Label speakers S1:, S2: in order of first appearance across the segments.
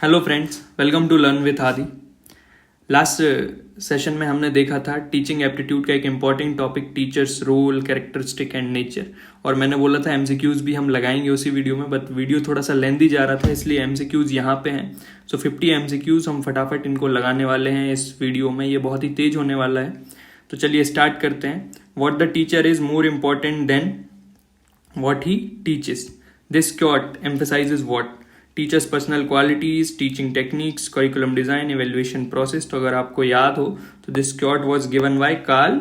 S1: Hello friends, welcome to learn with Aadi. Last session में हमने देखा था टीचिंग एप्टीट्यूड का एक important topic teacher's role, characteristic and nature. और मैंने बोला था एमसीक्यूज भी हम लगाएंगे उसी वीडियो में, बट वीडियो थोड़ा सा लेंदी जा रहा था इसलिए एमसीक्यूज यहाँ पे हैं। सो 50 एमसीक्यूज हम फटाफट इनको लगाने वाले हैं इस वीडियो में। ये बहुत ही तेज होने वाला है, तो चलिए स्टार्ट करते हैं। What the teacher is more important than what he teaches. This quote emphasizes what teachers personal qualities, teaching techniques, curriculum design, evaluation process. तो अगर आपको याद हो तो this quote was given by Karl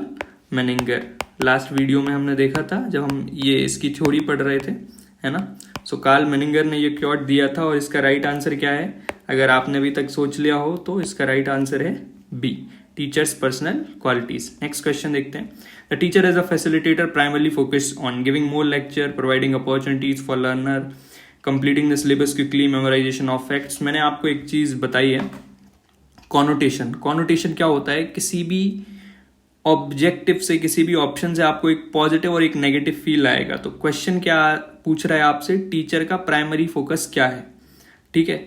S1: Menninger. Last video में हमने देखा था जब हम ये इसकी थ्योरी पढ़ रहे थे, है ना। सो कार्ल मेनिंगर ने ये क्योट दिया था और इसका राइट आंसर क्या है? अगर आपने अभी तक सोच लिया हो तो इसका राइट आंसर है B, teacher's personal qualities. Next question देखते हैं। The teacher as a facilitator primarily focus on giving more lecture, providing opportunities for learner, completing the syllabus quickly, memorisation of facts. मैंने आपको एक चीज बताई है, कॉनोटेशन। कॉनोटेशन क्या होता है? किसी भी ऑब्जेक्टिव से, किसी भी ऑप्शन से आपको एक पॉजिटिव और एक नेगेटिव फील आएगा। तो क्वेश्चन क्या पूछ रहा है आपसे? टीचर का प्राइमरी फोकस क्या है, ठीक है।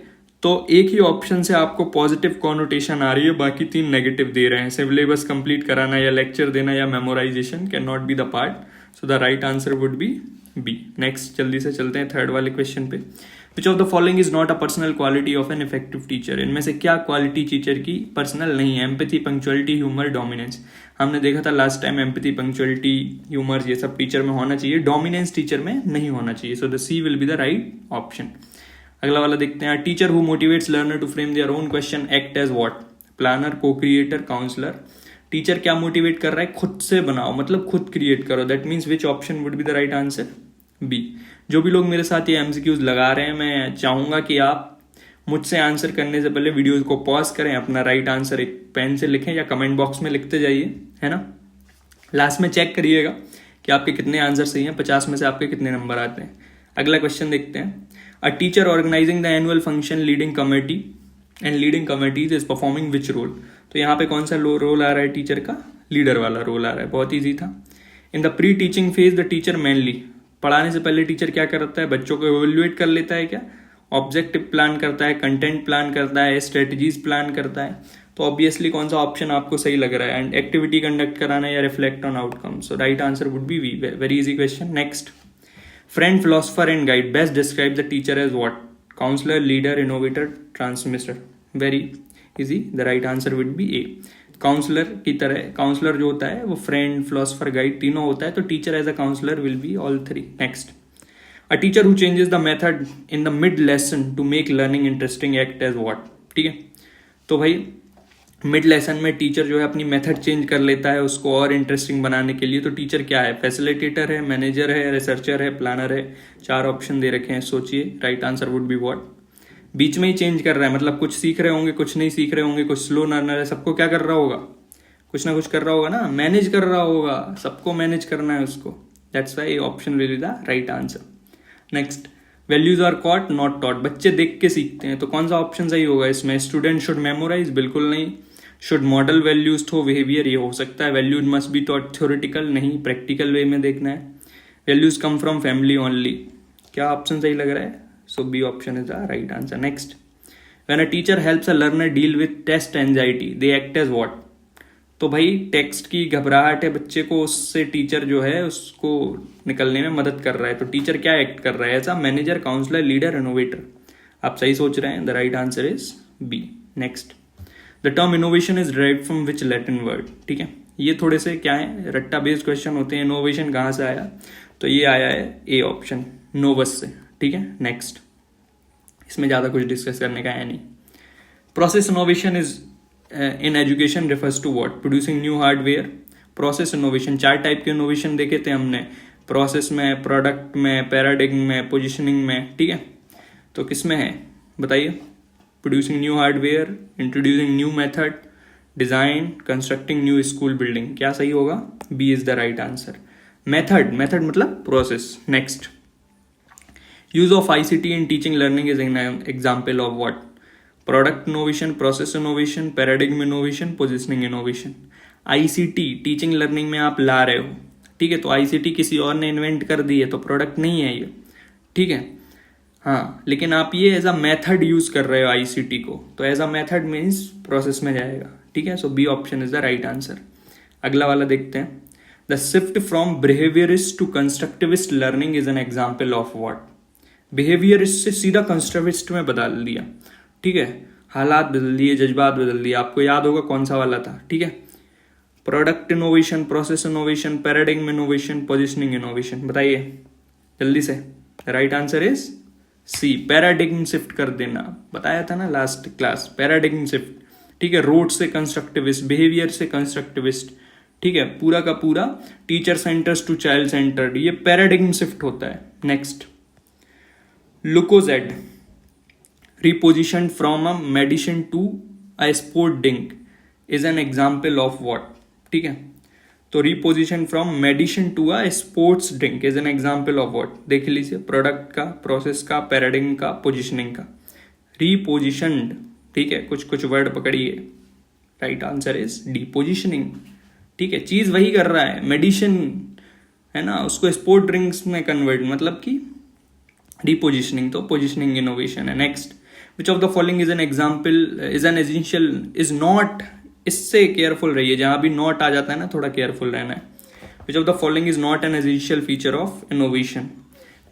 S1: तो एक ही ऑप्शन से आपको पॉजिटिव कॉनोटेशन आ रही है, बाकी 3 नेगेटिव दे रहे हैं। सिलेबस कंप्लीट कराना या लेक्चर देना या memorisation can not be the part. So the right answer would be B. Next जल्दी से चलते हैं थर्ड वाले क्वेश्चन पे। Which of the following is not a personal quality of an effective teacher. इनमें से क्या क्वालिटी टीचर की पर्सनल नहीं है? Empathy, punctuality, humour, dominance. हमने देखा था last time empathy, punctuality, humour ये सब टीचर में होना चाहिए, डोमिनेंस टीचर में नहीं होना चाहिए। So the C will be the right option. अगला वाला देखते हैं। Teacher who motivates learner to frame their own question act as what? Planner, co-creator, counsellor. Teacher क्या मोटिवेट कर रहा है? खुद से बनाओ, मतलब खुद क्रिएट करो। That means which option would be the right answer? B. जो भी लोग मेरे साथ ये एमसीक्यूज लगा रहे हैं, मैं चाहूंगा कि आप मुझसे आंसर करने से पहले वीडियो को पॉज करें, अपना राइट आंसर एक पेन से लिखें या कमेंट बॉक्स में लिखते जाइए, है ना। लास्ट में चेक करिएगा कि आपके कितने आंसर सही हैं, 50 में से आपके कितने नंबर आते हैं। अगला क्वेश्चन देखते हैं। A teacher organising the annual function, leading committee and leading committees is performing which role. तो यहाँ पे कौन सा रोल आ रहा है टीचर का? लीडर वाला रोल आ रहा है, बहुत ईजी था। In the pre teaching phase the teacher mainly, पढ़ाने से पहले टीचर क्या करता है? बच्चों को एवेल्युएट कर लेता है क्या? ऑब्जेक्टिव प्लान करता है, कंटेंट प्लान करता है, स्ट्रेटजीज प्लान करता है। तो ऑब्वियसली कौन सा ऑप्शन आपको सही लग रहा है? एंड एक्टिविटी कंडक्ट कराना या reflect on outcome. So right answer would be B. Very easy question. Next. Friend, philosopher and guide best describe the teacher as what? Counsellor, leader, innovator, transmitter. Very easy, the right answer would be A. Counsellor की तरह, counsellor जो होता है वो friend, philosopher, guide तीनों होता है, तो teacher as a counsellor will be all 3। Next. A teacher who changes the method in the mid lesson to make learning interesting act as what? ठीक है, तो भाई मिड लेसन में टीचर जो है अपनी मेथड चेंज कर लेता है उसको और इंटरेस्टिंग बनाने के लिए। तो टीचर क्या है? फैसिलिटेटर है, मैनेजर है, रिसर्चर है, प्लानर है। 4 ऑप्शन दे रखे हैं, सोचिए। Right answer would be what? बीच में ही चेंज कर रहा है, मतलब कुछ सीख रहे होंगे, कुछ नहीं सीख रहे होंगे, कुछ स्लो लर्नर है, सबको क्या कर रहा होगा? कुछ ना कुछ कर रहा होगा ना, मैनेज कर रहा होगा, सबको मैनेज करना है उसको। That's why option will be the right answer. Next. Values are caught not taught, बच्चे देख के सीखते हैं, तो कौन सा ऑप्शन सही होगा इसमें? स्टूडेंट शुड मेमोराइज, बिल्कुल नहीं। Should model values through behaviour, ये हो सकता है। Values must be taught theoretical, नहीं, प्रैक्टिकल वे में देखना है। Values come from family only, क्या ऑप्शन सही लग रहा है? So B option is the right answer. Next. When a teacher helps a learner deal with test anxiety they act as what? तो भाई टेक्स्ट की घबराहट है बच्चे को, उससे टीचर जो है उसको निकलने में मदद कर रहा है। तो टीचर क्या एक्ट कर रहा है? As a manager, counsellor, leader, innovator. आप सही सोच रहे हैं, the right answer is B. Next. The term innovation is derived from which Latin word? ठीक है, ये थोड़े से क्या है, रट्टा बेस्ड क्वेश्चन होते हैं। इनोवेशन कहाँ से आया? तो ये आया है ए ऑप्शन, नोवस से। ठीक है, नेक्स्ट। इसमें ज्यादा कुछ डिस्कस करने का है नहीं। Process innovation is in education refers to what? Producing new hardware. Process innovation, 4 type के इनोवेशन देखे थे हमने, प्रोसेस में, प्रोडक्ट में, पैराडिग्म में, पोजिशनिंग में। ठीक है, तो किस में है बताइए? Producing new hardware, introducing new method, design, constructing new school building. क्या सही होगा? B is the right answer. Method, method मतलब process. Next. Use of ICT in teaching learning is an example of what? Product innovation, process innovation, paradigm innovation, positioning innovation. ICT teaching learning में आप ला रहे हो, ठीक है, तो ICT किसी और ने इन्वेंट कर दी है, तो प्रोडक्ट नहीं है ये। ठीक है, हाँ, लेकिन आप ये एज अ मेथड यूज कर रहे हो आईसीटी को, तो as a method means process में जाएगा, ठीक है। So B option is the right answer. अगला वाला देखते हैं। The shift from behaviourist to constructivist learning is an example of what. Behaviourist से सीधा कंस्ट्रक्टिविस्ट में बदल दिया, ठीक है। हालात बदल दिए, जज्बात बदल दिए। आपको याद होगा कौन सा वाला था, ठीक है। Product innovation, process innovation, paradigm innovation, positioning innovation. बताइए जल्दी से। Right answer is C, paradigm shift कर देना। बताया था ना लास्ट क्लास, पैराडिग्म शिफ्ट, ठीक है। रोड से कंस्ट्रक्टिविस्ट, बिहेवियर से कंस्ट्रक्टिविस्ट, ठीक है। पूरा का पूरा teacher centres to child centred, ये पैराडिग्म शिफ्ट होता है। Next, Lucozade repositioned from a medicine to a sport drink is an example of what, ठीक है। तो reposition from medicine to a sports drink is an example of what. देख लीजिए, product का, process का, paradigm का, पोजिशनिंग का, रिपोजिशनड, ठीक है। कुछ कुछ वर्ड पकड़िए। Right answer is D, positioning, ठीक है। चीज वही कर रहा है, मेडिसिन है ना, उसको स्पोर्ट ड्रिंक्स में कन्वर्ट, मतलब कि रिपोजिशनिंग, तो पोजिशनिंग इनोवेशन है। Next, which of the following is an example is an essential is not, इससे केयरफुल रहिए, जहां भी नॉट आ जाता है ना थोड़ा केयरफुल रहना है। विच of the following is not an essential feature of innovation.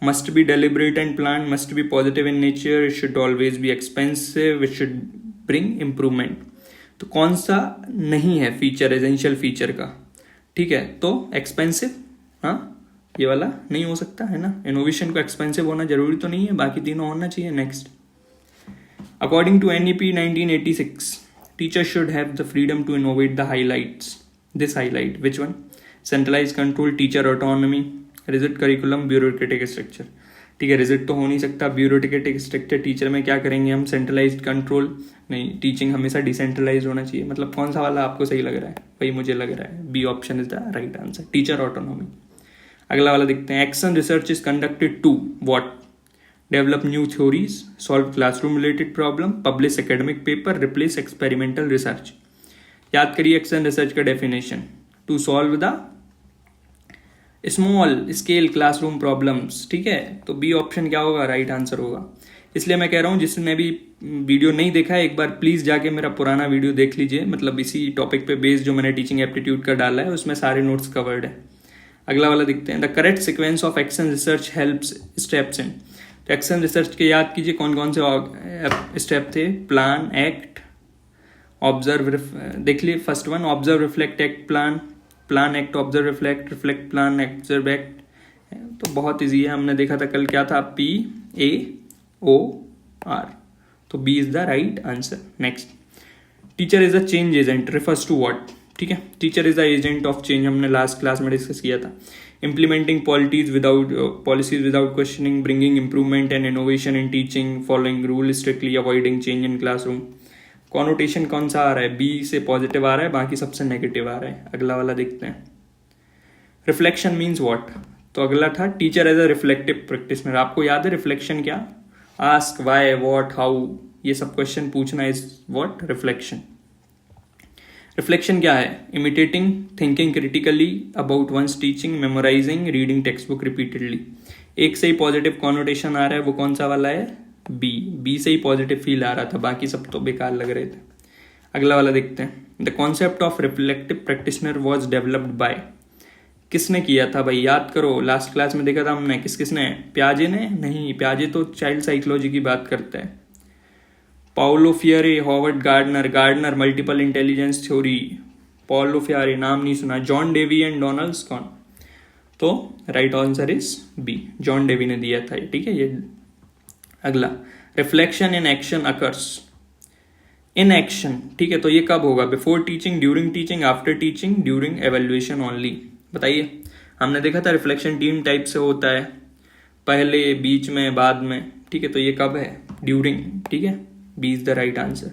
S1: Must be deliberate and plan, must be positive in nature, it should always be expensive, it should bring improvement. तो कौन सा नहीं है फीचर एसेंशियल फीचर का, ठीक है। तो expensive, हाँ ये वाला नहीं हो सकता है ना। इनोवेशन को एक्सपेंसिव होना जरूरी तो नहीं है, बाकी तीनों होना चाहिए। Next, according to NEP 1986, teachers should have the freedom to innovate the highlights. This highlight, which one? Centralized control, teacher autonomy, rigid curriculum, bureaucratic structure. ठीक है, रिजिड तो हो नहीं सकता, ब्यूरोक्रेटिक स्ट्रक्चर। टीचर में क्या करेंगे हम, सेंट्रलाइज्ड कंट्रोल नहीं, टीचिंग हमेशा डिसेंट्रलाइज होना चाहिए। मतलब कौन सा वाला आपको सही लग रहा है, वही मुझे लग रहा है, B option is the right answer, teacher autonomy. अगला वाला देखते हैं। Action research is conducted to what? Develop new theories, solve classroom related problem, publish academic paper, replace experimental research. याद करिए एक्शन रिसर्च का definition, to solve the small scale classroom problems, ठीक है। तो बी ऑप्शन क्या होगा, right answer होगा। इसलिए मैं कह रहा हूं जिसने भी वीडियो नहीं देखा है, एक बार प्लीज जाके मेरा पुराना वीडियो देख लीजिए, मतलब इसी टॉपिक पे बेस्ड जो मैंने टीचिंग एप्टीट्यूड का डाला है उसमें सारे नोट्स कवर्ड है। अगला वाला देखते हैं। The correct sequence of action research helps steps in. तो एक्शन रिसर्च के याद कीजिए कौन कौन से स्टेप थे, प्लान, एक्ट, ऑब्जर्व, देख लिए first one, observe, reflect, act, plan, plan, act, observe, reflect, reflect, plan, observe, act. तो बहुत इजी है, हमने देखा था कल, क्या था, PAOR। तो B is the right answer. Next, teacher is a change agent refers to what, ठीक है। Teacher is the agent of change, हमने लास्ट क्लास में डिस्कस किया था। Implementing policies without questioning, bringing improvement and innovation in teaching, following rules strictly, avoiding change in classroom. Connotation कौन सा आ रहा है, बी से पॉजिटिव आ रहा है, बाकी सबसे नेगेटिव आ रहा है। अगला वाला देखते हैं। Reflection means what? तो अगला था teacher as a reflective practitioner. आपको याद है रिफ्लेक्शन क्या? आस्क, वाई, व्हाट, हाउ, ये सब क्वेश्चन पूछना इज व्हाट, रिफ्लेक्शन। रिफ्लेक्शन क्या है? Imitating, thinking critically about one's teaching, memorising, reading textbook repeatedly. एक से ही पॉजिटिव कॉनोटेशन आ रहा है, वो कौन सा वाला है, बी। बी से ही पॉजिटिव फील आ रहा था, बाकी सब तो बेकार लग रहे थे। अगला वाला देखते हैं। The concept of reflective practitioner was developed by, किसने किया था भाई, याद करो, लास्ट क्लास में देखा था हमने, किसने, प्याजे ने? नहीं, प्याजे तो चाइल्ड साइकोलॉजी की बात करता है। Paulo Freire, Howard Gardner, Gardner multiple intelligence theory, Paulo Freire नाम नहीं सुना, जॉन डेवी एंड डोनाल्ड्सकॉन। तो right answer is B, John Dewey ने दिया था, ठीक है ये। अगला, reflection in action occurs, in action, ठीक है। तो ये कब होगा, before teaching, during teaching, after teaching, during evaluation only. बताइए, हमने देखा था रिफ्लेक्शन तीन टाइप से होता है, पहले, बीच में, बाद में, ठीक है। तो ये कब है, ड्यूरिंग, ठीक है। B is the right answer.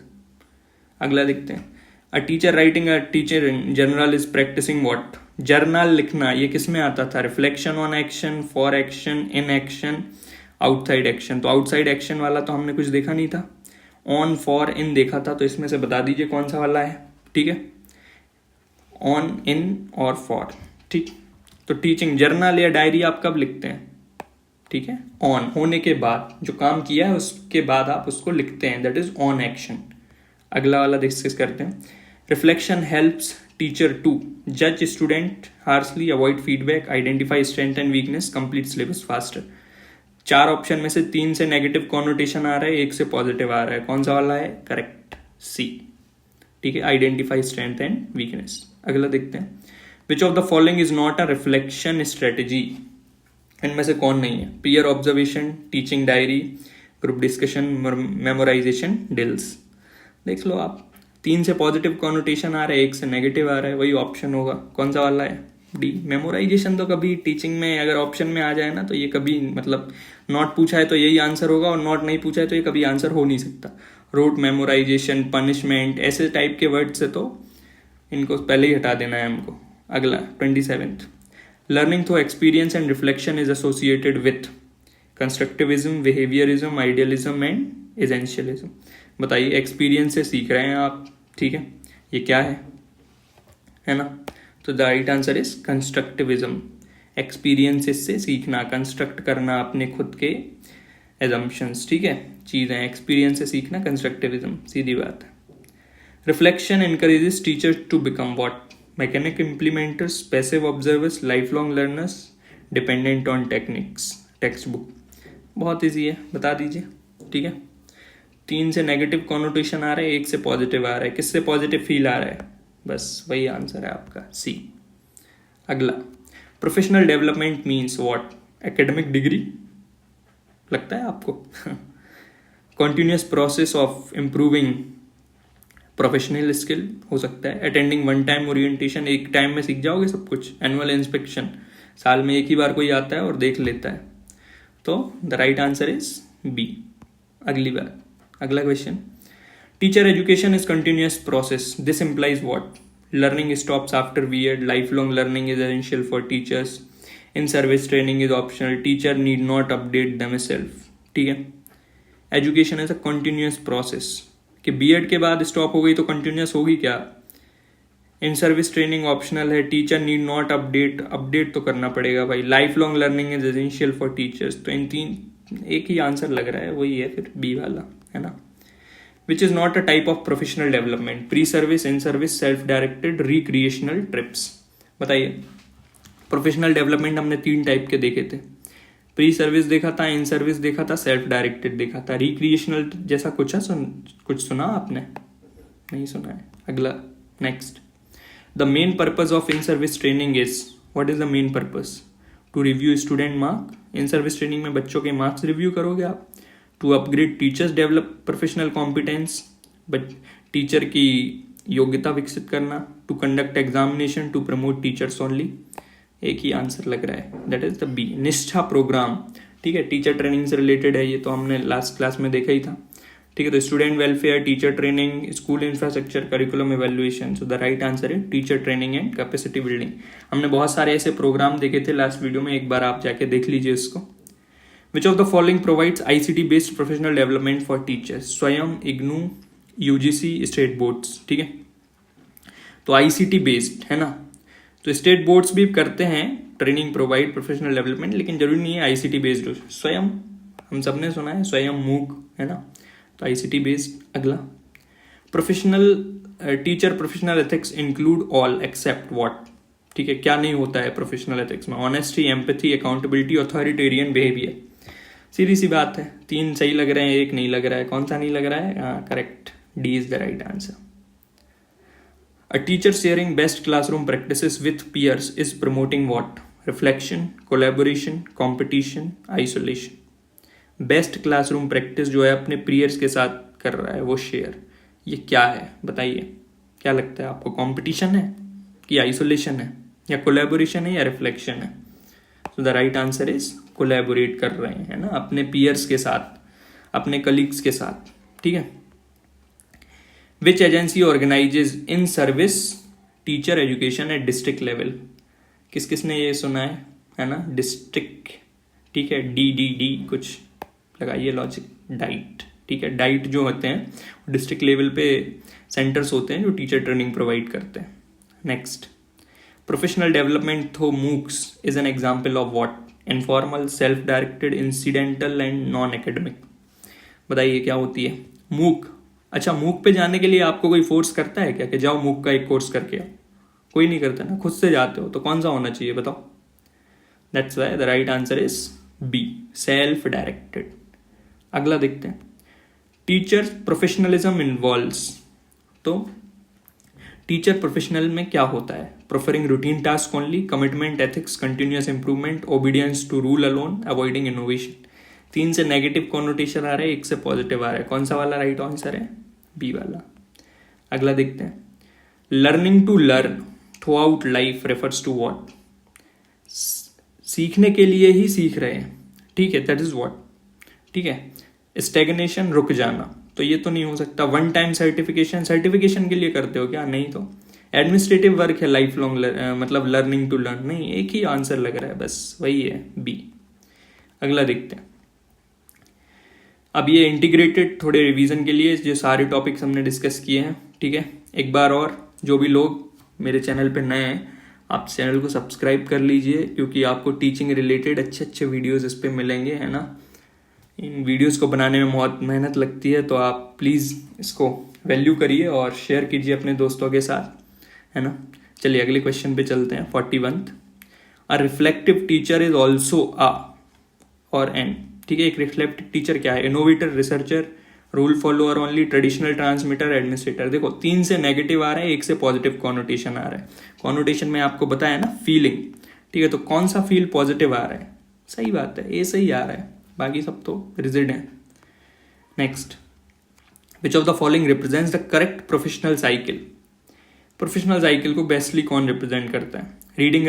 S1: अगला देखते हैं। A teacher writing a teacher journal is practising what? Journal लिखना, ये किस में आता था, reflection on action, for action, in action, outside action. तो आउटसाइड एक्शन वाला तो हमने कुछ देखा नहीं था, ऑन, फॉर, इन देखा था। तो इसमें से बता दीजिए कौन सा वाला है, ठीक है, ऑन, इन और फॉर, ठीक। तो टीचिंग जर्नल या डायरी आप कब लिखते हैं, ठीक है, ऑन होने के बाद, जो काम किया है उसके बाद आप उसको लिखते हैं, दैट इज ऑन एक्शन। अगला वाला डिस्कस करते हैं। रिफ्लेक्शन हेल्प्स टीचर टू जज student harshly, avoid feedback, identify strength and weakness, complete syllabus faster. 4 option में से 3 से नेगेटिव कॉनोटेशन आ रहा है, 1 से पॉजिटिव आ रहा है, कौन सा वाला है? करेक्ट, सी। ठीक है, आइडेंटिफाई स्ट्रेंथ एंड वीकनेस। अगला देखते हैं। विच of the following is not a reflection strategy? इनमें से कौन नहीं है? Peer observation, teaching diary, group discussion, memorisation, deals. देख लो आप, 3 से पॉजिटिव कॉनोटेशन आ रहा है, 1 से नेगेटिव आ रहा है, वही ऑप्शन होगा। कौन सा वाला है? डी। मेमोराइजेशन तो कभी टीचिंग में अगर ऑप्शन में आ जाए ना तो ये कभी मतलब नॉट पूछा है तो यही आंसर होगा, और नॉट नहीं पूछा है तो ये कभी आंसर हो नहीं सकता। रूट, मेमोराइजेशन, पनिशमेंट, ऐसे टाइप के वर्ड से तो इनको पहले ही हटा देना है हमको। अगला 27th। Learning through experience and reflection is associated with constructivism, behaviourism, idealism and essentialism. बताइए, एक्सपीरियंस से सीख रहे हैं आप, ठीक है, ये क्या है ना? तो the right answer is constructivism. Experiences से सीखना, कंस्ट्रक्ट करना अपने खुद के एजम्पशंस, ठीक है, चीजें, एक्सपीरियंस से सीखना, कंस्ट्रक्टिविज्म, सीधी बात है। Reflection encourages teachers to become what? Mechanic implementers, passive observers, lifelong learners, dependent on techniques. Text-book. बहुत ईजी है, बता दीजिए, ठीक है। 3 से नेगेटिव कॉनोटेशन आ रहा है, 1 से पॉजिटिव आ रहा है, किससे पॉजिटिव फील आ रहा है? बस वही आंसर है आपका, सी। अगला, professional development means what? Academic degree लगता है आपको? Continuous process of improving professional skill हो सकता है। अटेंडिंग वन टाइम ओरिएंटेशन, एक टाइम में सीख जाओगे सब कुछ। एनुअल इंस्पेक्शन, साल में एक ही बार कोई आता है और देख लेता है। तो the right answer is B. अगली बात, अगला question. Teacher education is continuous process, this implies what? Learning stops after B Ed, life long learning is essential for teachers, in service training is optional, teacher need not update themself. ठीक है, education is a continuous process, कि B Ed के बाद stop हो गई तो continuous होगी क्या? इन सर्विस ट्रेनिंग ऑप्शनल है, टीचर नीड नॉट अपडेट तो करना पड़ेगा भाई, life long learning is essential for teachers. तो इन 3 एक ही आंसर लग रहा है, वही है फिर बी वाला, है ना। Which is not a type of professional development? Pre service, in service, self directed, recreational trips. बताइए, प्रोफेशनल डेवलपमेंट हमने 3 टाइप के देखे थे। प्री सर्विस देखा था, इन सर्विस देखा था, सेल्फ डायरेक्टेड देखा था। रिक्रिएशनल जैसा कुछ है, कुछ सुना आपने? नहीं सुना है। अगला, next. The main purpose of in service training is, what is the main purpose? To review student mark. In service training में बच्चों के मार्क्स रिव्यू करोगे आप। To upgrade teachers, develop professional competence, but teacher की योग्यता विकसित करना। To conduct examination, to promote teachers only. एक ही आंसर लग रहा है, that is the B, Nishtha programme. ठीक है, टीचर ट्रेनिंग से रिलेटेड है ये, तो हमने लास्ट क्लास में देखा ही था। ठीक है, तो student welfare, teacher training, school infrastructure, curriculum evaluation. So the right answer है teacher training and capacity building. हमने बहुत सारे ऐसे प्रोग्राम देखे थे लास्ट वीडियो में, एक बार आप जाके देख लीजिए इसको। विच of the following provides ICT based professional development for teachers? स्वयं, इग्नू, यूजीसी, स्टेट बोर्ड्स। ठीक है, तो आईसीटी बेस्ड है ना, तो स्टेट बोर्ड्स भी करते हैं ट्रेनिंग प्रोवाइड प्रोफेशनल डेवलपमेंट, लेकिन जरूरी नहीं है आईसीटी बेस्ड हो। स्वयं हम सबने सुना है, स्वयं, मूक, है ना, तो आईसीटी बेस्ड। अगला, professional teacher professional ethics include all except what? ठीक है, क्या नहीं होता है प्रोफेशनल एथिक्स में? Honesty, empathy, accountability, authoritarian behaviour. सीधी सी बात है, 3 सही लग रहे हैं, 1 नहीं लग रहा है। कौन सा नहीं लग रहा है? Correct, D is the right answer. A teacher sharing best classroom practices with peers is promoting what? Reflection, collaboration, competition, isolation. Best classroom practice जो है अपने peers के साथ कर रहा है वो शेयर, ये क्या है बताइए? क्या लगता है आपको? कंपटीशन है कि आइसोलेशन है, या कोलैबोरेशन है, या रिफ्लेक्शन है? सो the right answer is collaborate कर रहे हैं, है ना, अपने peers के साथ, अपने कलीग्स के साथ। ठीक है, Which agency organizes in service teacher education at district level? किस किसने ये सुना है ना? डिस्ट्रिक्ट, ठीक है, डी कुछ लगाइए लॉजिक, डाइट। ठीक है, डाइट जो होते हैं डिस्ट्रिक्ट लेवल पे सेंटर्स होते हैं जो टीचर ट्रेनिंग प्रोवाइड करते हैं। Next, professional development through MOOCs is an example of what? Informal, self directed, incidental and non academic. बताइए क्या होती है मूक। अच्छा, मूक पे जाने के लिए आपको कोई फोर्स करता है क्या कि जाओ मूक का एक कोर्स करके आओ? कोई नहीं करता ना, खुद से जाते हो। तो कौन सा होना चाहिए बताओ? That's why the right answer is B, self directed. अगला देखते हैं, टीचर प्रोफेशनलिज्म इन्वॉल्व्स। तो टीचर प्रोफेशनल में क्या होता है? Proffering routine task only, commitment, ethics, continuous improvement, obedience to rule alone, avoiding innovation. 3 से नेगेटिव कॉनोटेशन आ रहा है, 1 से पॉजिटिव आ रहा है। कौन सा वाला राइट आंसर है? बी वाला। अगला देखते हैं, learning to learn throughout life refers to what? सीखने के लिए ही सीख रहे हैं, ठीक है, दैट इज व्हाट। ठीक है, स्टेगनेशन, रुक जाना, तो ये तो नहीं हो सकता। वन टाइम सर्टिफिकेशन, सर्टिफिकेशन के लिए करते हो क्या? नहीं। तो एडमिनिस्ट्रेटिव वर्क है, लाइफ लॉन्ग मतलब लर्निंग टू लर्न नहीं, एक ही आंसर लग रहा है, बस वही है, बी। अगला देखते हैं, अब ये इंटीग्रेटेड थोड़े रिवीजन के लिए जो सारे टॉपिक्स हमने डिस्कस किए हैं, ठीक है। एक बार और जो भी लोग मेरे चैनल पे नए हैं, आप चैनल को सब्सक्राइब कर लीजिए, क्योंकि आपको टीचिंग रिलेटेड अच्छे अच्छे वीडियोस इस पे मिलेंगे, है ना। इन वीडियोस को बनाने में बहुत मेहनत लगती है, तो आप प्लीज़ इसको वैल्यू करिए और शेयर कीजिए अपने दोस्तों के साथ, है ना। चलिए अगले क्वेश्चन पे चलते हैं, 41। A reflective teacher is also a or an. ठीक है, एक रिफ्लेक्टिव टीचर क्या है? Innovator, researcher, rule follower only, traditional transmitter, administrator. देखो 3 से नेगेटिव आ रहा है, 1 से पॉजिटिव कॉनोटेशन आ रहा है। कॉनोटेशन में आपको बताया ना, फीलिंग, ठीक है। तो कौन सा फील पॉजिटिव आ रहा है? सही बात है, ए सही आ रहा है, बाकी सब तो रिजिड है। Next, which of the following represents the correct professional cycle? Professional cycle को बेस्टली कौन रिप्रेजेंट करता है? Reading,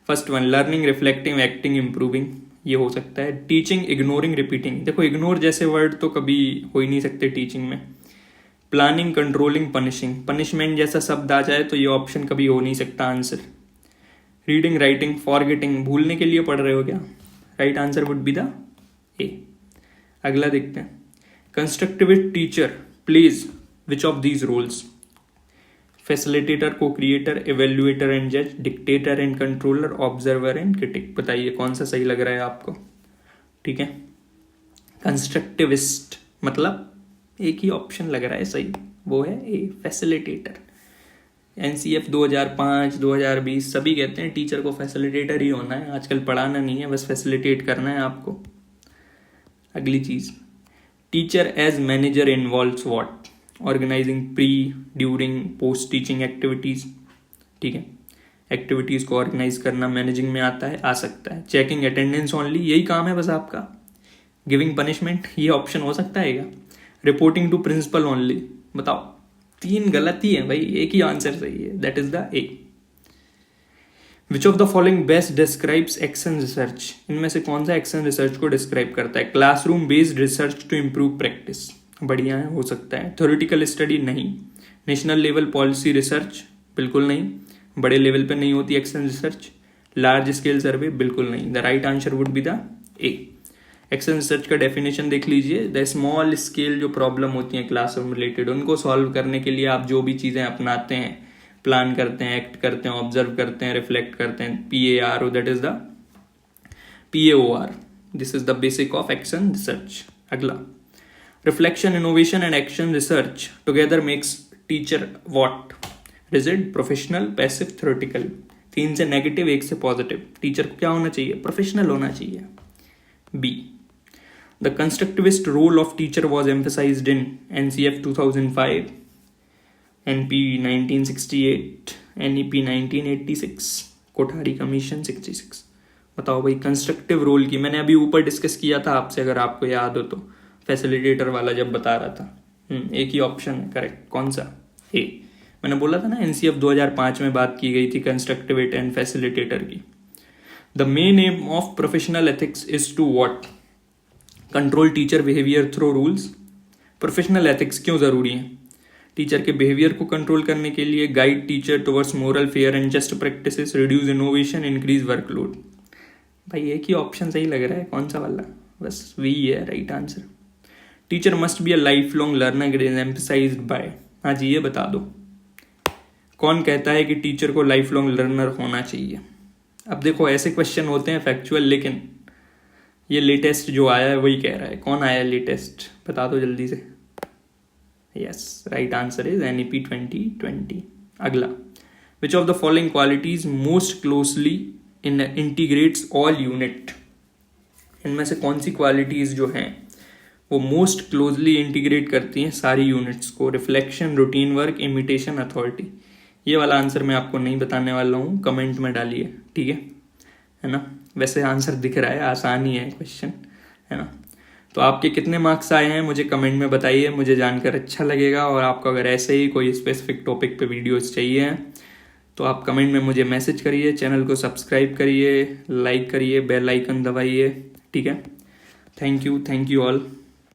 S1: first one, learning, reflecting, acting, improving, ये हो सकता है। Teaching, ignoring, repeating. देखो इग्नोर जैसे वर्ड तो कभी हो ही नहीं सकते टीचिंग में। प्लानिंग, कंट्रोलिंग, पनिशिंग, पनिशमेंट जैसा शब्द आ जाए तो ये ऑप्शन कभी हो नहीं सकता आंसर। रीडिंग, राइटिंग, फॉरगेटिंग, भूलने के लिए पढ़ रहे हो क्या? Right answer would be the A. अगला देखते हैं, constructivist teacher plays which of these roles? Facilitator, co creator, evaluator and जज, dictator and controller, observer and critic. बताइए कौन सा सही लग रहा है आपको? ठीक है, कंस्ट्रक्टिविस्ट मतलब एक ही ऑप्शन लग रहा है सही, वो है ए, फैसिलिटेटर। एनसीएफ 2005, 2020 सभी कहते हैं टीचर को फैसिलिटेटर ही होना है, आजकल पढ़ाना नहीं है, बस फैसिलिटेट करना है आपको। अगली चीज, teacher as manager involves what? Organising pre, during, post teaching activities. ठीक है, एक्टिविटीज को ऑर्गेनाइज करना मैनेजिंग में आता है, आ सकता है। चेकिंग अटेंडेंस ओनली, यही काम है बस आपका। गिविंग पनिशमेंट, ये ऑप्शन हो सकता है क्या? Reporting to principal only. बताओ, 3 गलती है भाई, एक ही आंसर सही है, that is the A. Which of the following best describes action research? इनमें से कौन सा एक्शन रिसर्च को डिस्क्राइब करता है? Classroom based research to improve practice, बढ़िया है, हो सकता है। थ्योरेटिकल स्टडी नहीं। नेशनल लेवल पॉलिसी रिसर्च, बिल्कुल नहीं, बड़े लेवल पे नहीं होती action research. Large scale survey, बिल्कुल नहीं। The right answer would be the A. Action research का डेफिनेशन देख लीजिए, द स्मॉल स्केल जो प्रॉब्लम होती है क्लासरूम रिलेटेड, उनको सॉल्व करने के लिए आप जो भी चीजें अपनाते हैं, प्लान करते हैं, एक्ट करते हैं, ऑब्जर्व करते हैं, रिफ्लेक्ट करते हैं, PARO, that is the PAOR, this is the basic of action research. अगला, reflection, innovation and action research together makes teacher what? Rigid, professional, passive, theoretical. 3 से नेगेटिव, 1 से पॉजिटिव। टीचर को क्या होना चाहिए? प्रोफेशनल होना चाहिए, B. The constructivist role of teacher was emphasised in NCF 2005, NP 1968, NEP 1986, Kothari commission 66। बताओ भाई, कंस्ट्रक्टिव रोल की मैंने अभी ऊपर डिस्कस किया था आपसे, अगर आपको याद हो तो, फैसिलिटेटर वाला जब बता रहा था। एक ही ऑप्शन है करेक्ट, कौन सा? ए। मैंने बोला था ना NCF 2005 में बात की गई थी कंस्ट्रक्टिविस्ट एंड फैसिलिटेटर की। The main aim of professional ethics is to what? Control teacher behaviour through rules. Professional ethics क्यों जरूरी है? टीचर के बिहेवियर को कंट्रोल करने के लिए, guide teacher towards moral, fair and just practices, reduce innovation, increase workload. भाई एक ही ऑप्शन सही लग रहा है, कौन सा वाला? बस वही है right answer. Teacher must be a lifelong learner is emphasized by? हाँ जी, ये बता दो, कौन कहता है कि टीचर को लाइफ लॉन्ग लर्नर होना चाहिए? अब देखो ऐसे क्वेश्चन होते हैं फैक्चुअल, लेकिन ये लेटेस्ट जो आया है वही कह रहा है। कौन आया है लेटेस्ट, बता दो जल्दी से। Yes, right answer is NEP 2020। अगला, विच of the following qualities most closely in integrates all unit. इनमें से कौन सी क्वालिटीज जो हैं वो मोस्ट क्लोजली इंटीग्रेट करती हैं सारी यूनिट्स को। Reflection, routine work, imitation, authority. ये वाला आंसर मैं आपको नहीं बताने वाला हूँ, कमेंट में डालिए, ठीक है ना। वैसे आंसर दिख रहा है, आसान ही है क्वेश्चन, है ना। तो आपके कितने मार्क्स आए हैं मुझे कमेंट में बताइए, मुझे जानकर अच्छा लगेगा। और आपको अगर ऐसे ही कोई स्पेसिफिक टॉपिक पे वीडियोस चाहिए तो आप कमेंट में मुझे मैसेज करिए, चैनल को सब्सक्राइब करिए, लाइक करिए, बेल आइकन दबाइए, ठीक है। Thank you all.